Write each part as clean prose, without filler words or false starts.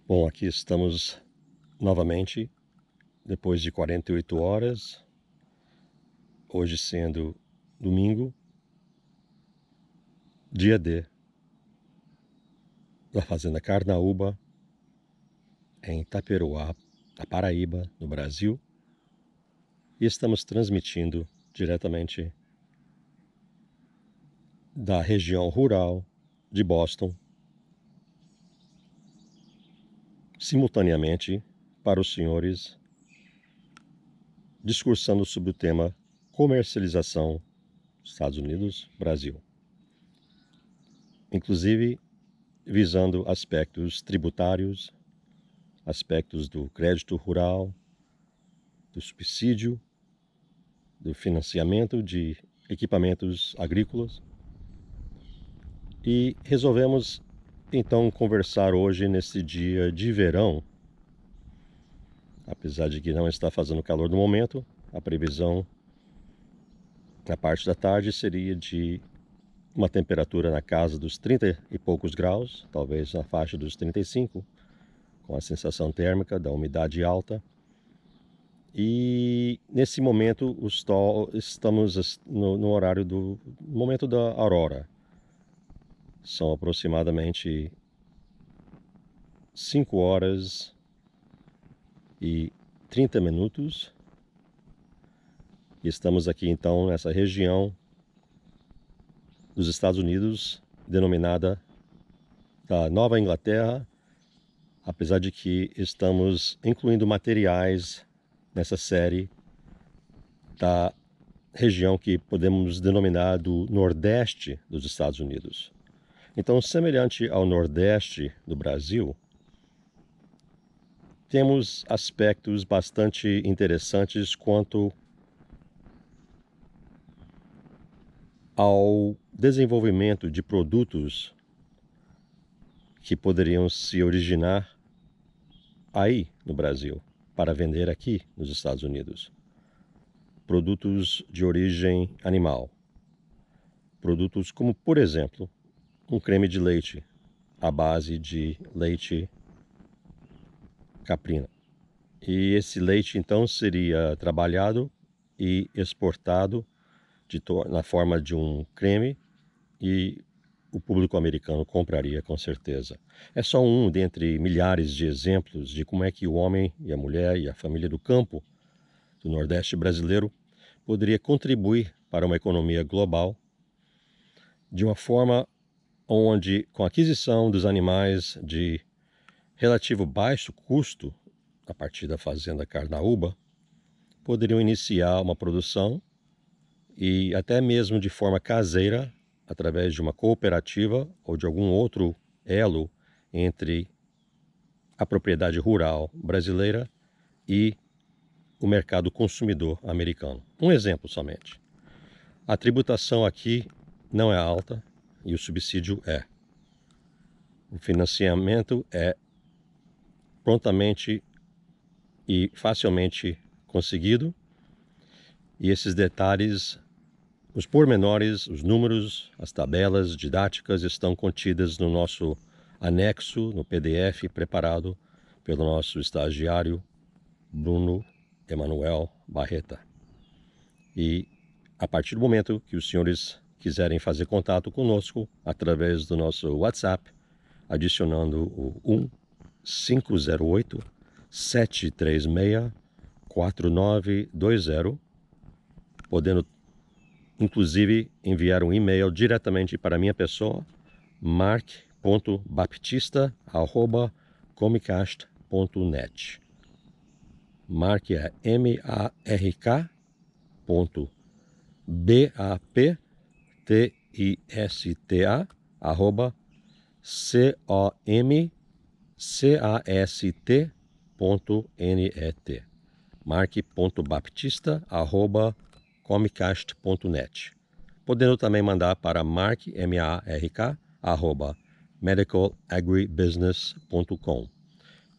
Bom, aqui estamos novamente, depois de 48 horas, hoje sendo domingo, dia D, da Fazenda Carnaúba, em Itaperuá, na Paraíba, no Brasil, e estamos transmitindo diretamente da região rural de Boston, simultaneamente para os senhores, discursando sobre o tema comercialização Estados Unidos-Brasil, inclusive visando aspectos tributários, aspectos do crédito rural, do subsídio, do financiamento de equipamentos agrícolas. E resolvemos então conversar hoje nesse dia de verão. Apesar de que não está fazendo calor no momento, a previsão na parte da tarde seria de uma temperatura na casa dos 30 e poucos graus, talvez na faixa dos 35, com a sensação térmica da umidade alta. E nesse momento estamos no horário do momento da aurora. São aproximadamente 5 horas e 30 minutos. E estamos aqui então nessa região dos Estados Unidos, denominada da Nova Inglaterra, apesar de que estamos incluindo materiais nessa série da região que podemos denominar do Nordeste dos Estados Unidos. Então, semelhante ao Nordeste do Brasil, temos aspectos bastante interessantes quanto ao desenvolvimento de produtos que poderiam se originar aí no Brasil, para vender aqui nos Estados Unidos. Produtos de origem animal. Produtos como, por exemplo, um creme de leite à base de leite caprino. E esse leite então seria trabalhado e exportado na forma de um creme e o público americano compraria com certeza. É só um dentre milhares de exemplos de como é que o homem e a mulher e a família do campo do Nordeste brasileiro poderia contribuir para uma economia global de uma forma onde, com a aquisição dos animais de relativo baixo custo a partir da Fazenda Carnaúba, poderiam iniciar uma produção e até mesmo de forma caseira, através de uma cooperativa ou de algum outro elo entre a propriedade rural brasileira e o mercado consumidor americano. Um exemplo somente. A tributação aqui não é alta e o subsídio é. O financiamento é prontamente e facilmente conseguido. E esses detalhes, os pormenores, os números, as tabelas didáticas estão contidas no nosso anexo, no PDF preparado pelo nosso estagiário Bruno Emanuel Barreta. E a partir do momento que os senhores quiserem fazer contato conosco através do nosso WhatsApp, adicionando o 1508-736-4920, podendo inclusive enviar um e-mail diretamente para a minha pessoa, mark.baptista@comcast.net. Mark é mark.baptista@comcast.net. mark.baptista@comcast.net. Podendo também mandar para mark@medicalagribusiness.com.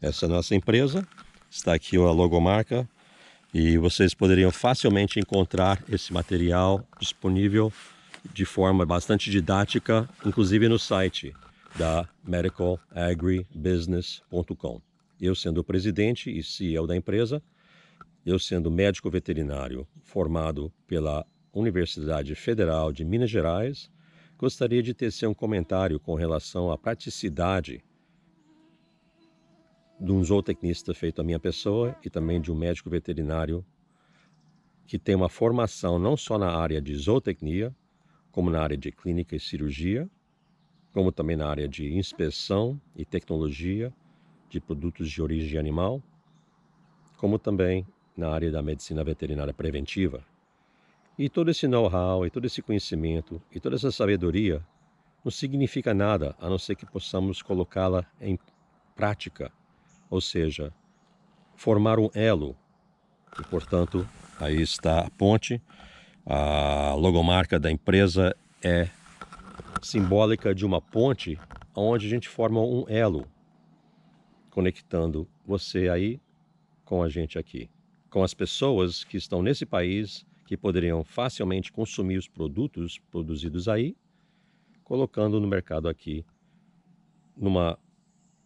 Essa é a nossa empresa, está aqui a logomarca e vocês poderiam facilmente encontrar esse material disponível de forma bastante didática, inclusive no site da medicalagribusiness.com. Eu sendo o presidente e CEO da empresa, eu sendo médico veterinário formado pela Universidade Federal de Minas Gerais, gostaria de tecer um comentário com relação à praticidade de um zootecnista feito à minha pessoa e também de um médico veterinário que tem uma formação não só na área de zootecnia, como na área de clínica e cirurgia, como também na área de inspeção e tecnologia de produtos de origem animal, como também na área da medicina veterinária preventiva. E todo esse know-how, e todo esse conhecimento, e toda essa sabedoria não significa nada a não ser que possamos colocá-la em prática, ou seja, formar um elo. E, portanto, aí está a ponte. A logomarca da empresa é simbólica de uma ponte onde a gente forma um elo, conectando você aí com a gente aqui, com as pessoas que estão nesse país, que poderiam facilmente consumir os produtos produzidos aí, colocando no mercado aqui, numa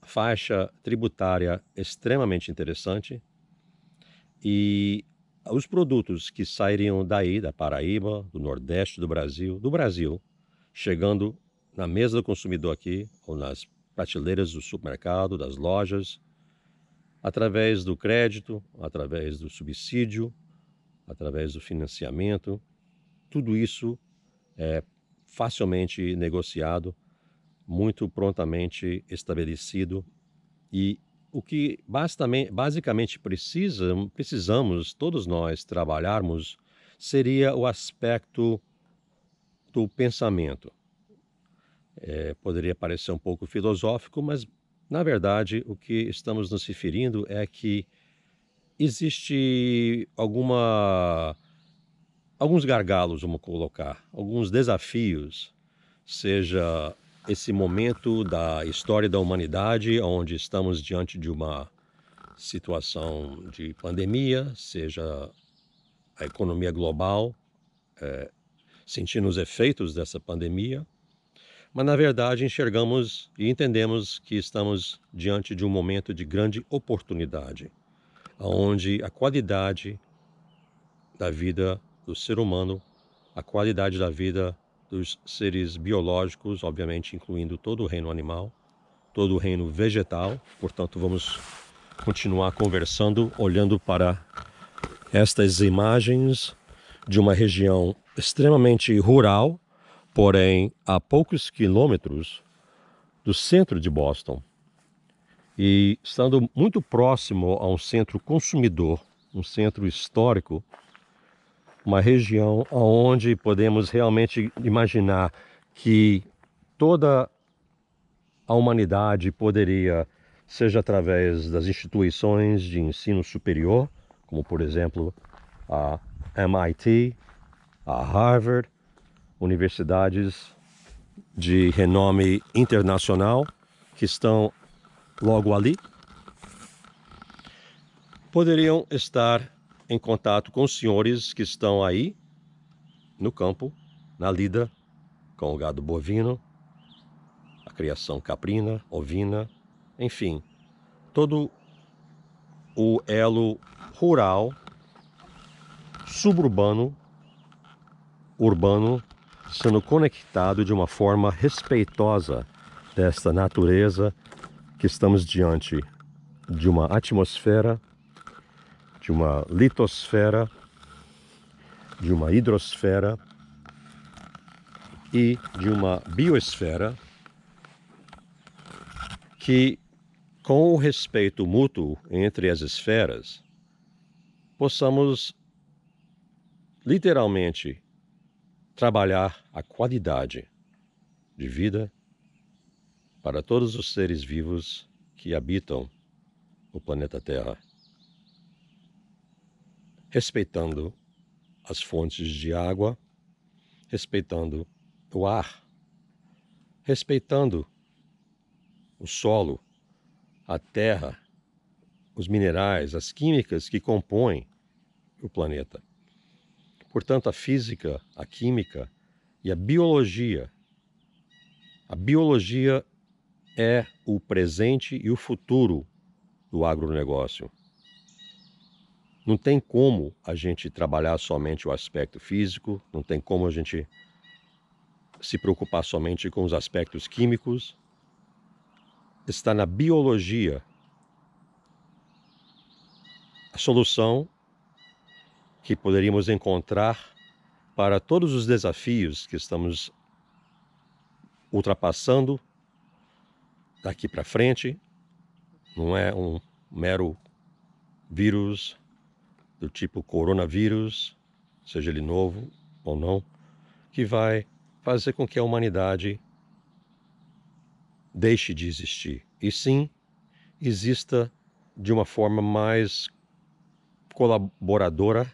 faixa tributária extremamente interessante. E os produtos que sairiam daí, da Paraíba, do Nordeste do Brasil, chegando na mesa do consumidor aqui, ou nas prateleiras do supermercado, das lojas, através do crédito, através do subsídio, através do financiamento, tudo isso é facilmente negociado, muito prontamente estabelecido. E o que basicamente precisamos todos nós trabalharmos seria o aspecto do pensamento. Poderia parecer um pouco filosófico, mas na verdade o que estamos nos referindo é que existe alguns gargalos, vamos colocar, alguns desafios, seja esse momento da história da humanidade, onde estamos diante de uma situação de pandemia, seja a economia global sentindo os efeitos dessa pandemia, mas na verdade enxergamos e entendemos que estamos diante de um momento de grande oportunidade, onde a qualidade da vida do ser humano, a qualidade da vida dos seres biológicos, obviamente incluindo todo o reino animal, todo o reino vegetal. Portanto, vamos continuar conversando, olhando para estas imagens de uma região extremamente rural, porém a poucos quilômetros do centro de Boston. E estando muito próximo a um centro consumidor, um centro histórico, uma região onde podemos realmente imaginar que toda a humanidade poderia, seja através das instituições de ensino superior, como por exemplo a MIT, a Harvard, universidades de renome internacional que estão logo ali, poderiam estar em contato com os senhores que estão aí no campo, na lida, com o gado bovino, a criação caprina, ovina, enfim, todo o elo rural, suburbano, urbano, sendo conectado de uma forma respeitosa desta natureza que estamos diante de uma atmosfera, de uma litosfera, de uma hidrosfera e de uma biosfera que, com o respeito mútuo entre as esferas, possamos literalmente trabalhar a qualidade de vida para todos os seres vivos que habitam o planeta Terra, respeitando as fontes de água, respeitando o ar, respeitando o solo, a terra, os minerais, as químicas que compõem o planeta. Portanto, a física, a química e a biologia é o presente e o futuro do agronegócio. Não tem como a gente trabalhar somente o aspecto físico, não tem como a gente se preocupar somente com os aspectos químicos. Está na biologia a solução que poderíamos encontrar para todos os desafios que estamos ultrapassando daqui para frente. Não é um mero vírus do tipo coronavírus, seja ele novo ou não, que vai fazer com que a humanidade deixe de existir. E sim, exista de uma forma mais colaboradora,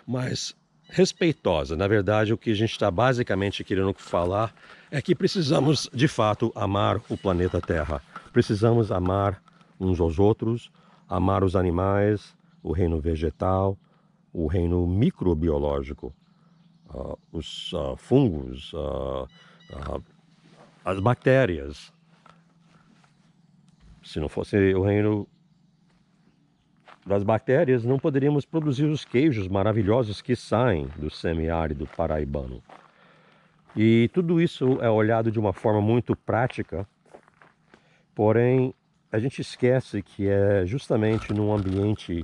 mais respeitosa. Na verdade, o que a gente está basicamente querendo falar é que precisamos, de fato, amar o planeta Terra. Precisamos amar uns aos outros, amar os animais, o reino vegetal, o reino microbiológico, os fungos, as bactérias. Se não fosse o reino das bactérias, não poderíamos produzir os queijos maravilhosos que saem do semiárido paraibano. E tudo isso é olhado de uma forma muito prática, porém a gente esquece que é justamente num ambiente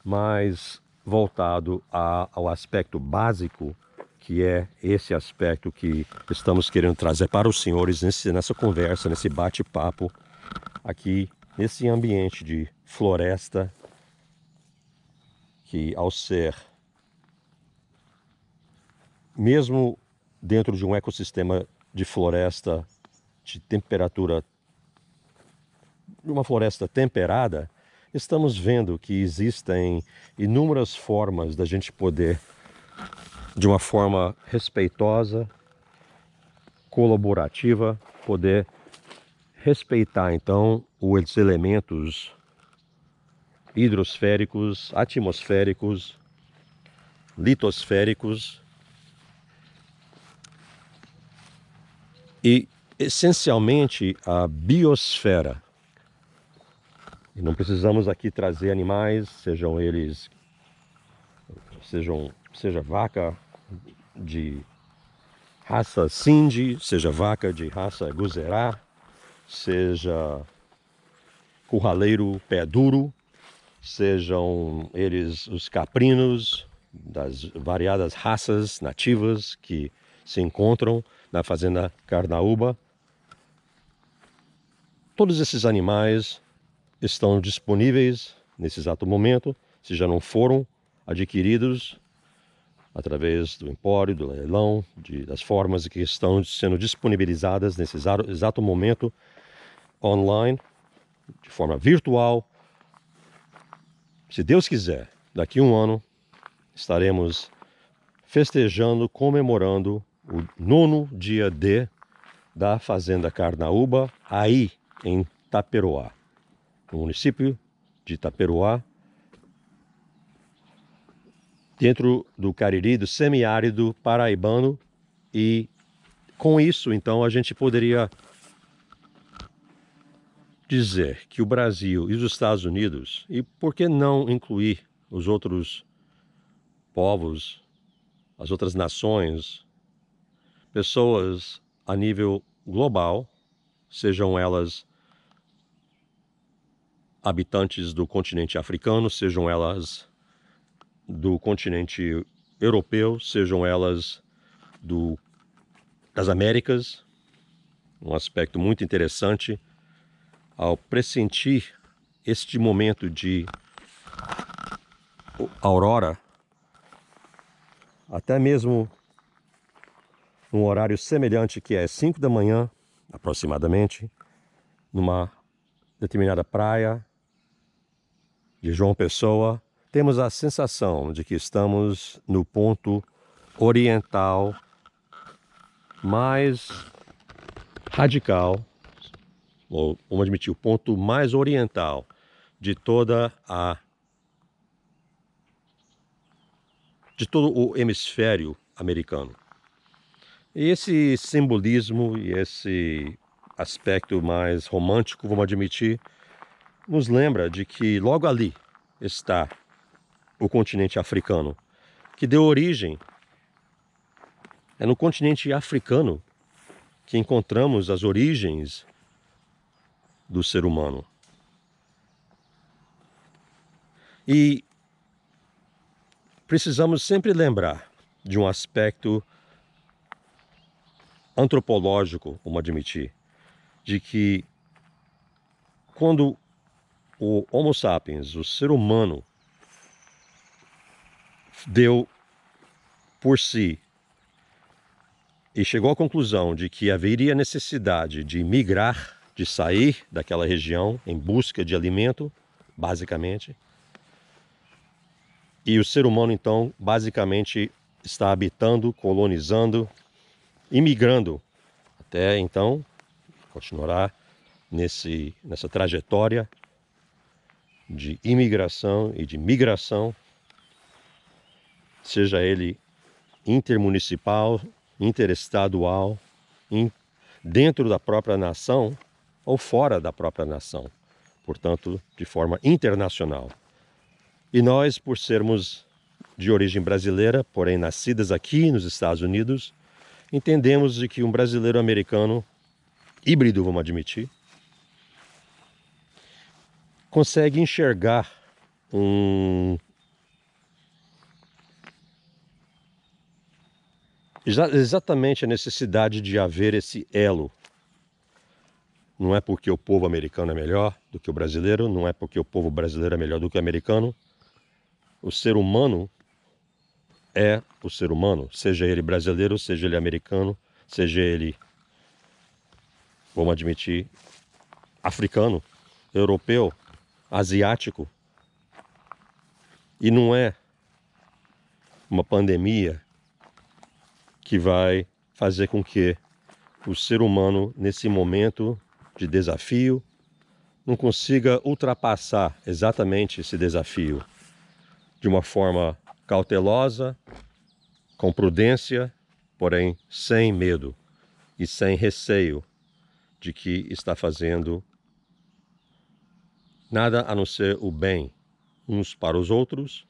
mais voltado ao aspecto básico, que é esse aspecto que estamos querendo trazer para os senhores nessa conversa, nesse bate-papo, aqui nesse ambiente de floresta, que ao ser, mesmo dentro de um ecossistema de floresta, de temperatura, de uma floresta temperada, estamos vendo que existem inúmeras formas da gente poder, de uma forma respeitosa, colaborativa, poder respeitar então os elementos hidrosféricos, atmosféricos, litosféricos e essencialmente a biosfera. E não precisamos aqui trazer animais, seja vaca de raça Sindhi, seja vaca de raça Guzerá, seja curraleiro pé duro, sejam eles os caprinos das variadas raças nativas que se encontram na fazenda Carnaúba. Todos esses animais estão disponíveis nesse exato momento, se já não foram adquiridos através do empório, do leilão, das formas que estão sendo disponibilizadas nesse exato momento online, de forma virtual. Se Deus quiser, daqui a um ano estaremos festejando, comemorando o 9º dia da Fazenda Carnaúba, aí em Taperoá, no município de Taperoá, dentro do Cariri, do semiárido paraibano. E com isso, então, a gente poderia dizer que o Brasil e os Estados Unidos, e por que não incluir os outros povos, as outras nações, pessoas a nível global, sejam elas habitantes do continente africano, sejam elas do continente europeu, sejam elas das Américas. Um aspecto muito interessante ao pressentir este momento de aurora, até mesmo num horário semelhante, que é 5 da manhã, aproximadamente, numa determinada praia de João Pessoa, temos a sensação de que estamos no ponto oriental mais radical, ou vamos admitir, o ponto mais oriental de todo o hemisfério americano. E esse simbolismo e esse aspecto mais romântico, vamos admitir, nos lembra de que logo ali está o continente africano, que deu origem. É no continente africano que encontramos as origens do ser humano. E precisamos sempre lembrar de um aspecto antropológico, vamos admitir, de que quando o Homo sapiens, o ser humano, deu por si e chegou à conclusão de que haveria necessidade de migrar, de sair daquela região em busca de alimento, basicamente. E o ser humano, então, basicamente está habitando, colonizando, imigrando. Até então, continuará nessa trajetória de imigração e de migração, seja ele intermunicipal, interestadual, dentro da própria nação ou fora da própria nação, portanto, de forma internacional. E nós, por sermos de origem brasileira, porém nascidas aqui nos Estados Unidos, entendemos de que um brasileiro americano, híbrido, vamos admitir, consegue enxergar exatamente a necessidade de haver esse elo. Não é porque o povo americano é melhor do que o brasileiro, não é porque o povo brasileiro é melhor do que o americano. O ser humano é o ser humano, seja ele brasileiro, seja ele americano, seja ele, vamos admitir, africano, europeu, asiático. E não é uma pandemia que vai fazer com que o ser humano, nesse momento de desafio, não consiga ultrapassar exatamente esse desafio de uma forma cautelosa, com prudência, porém sem medo e sem receio de que está fazendo nada a não ser o bem uns para os outros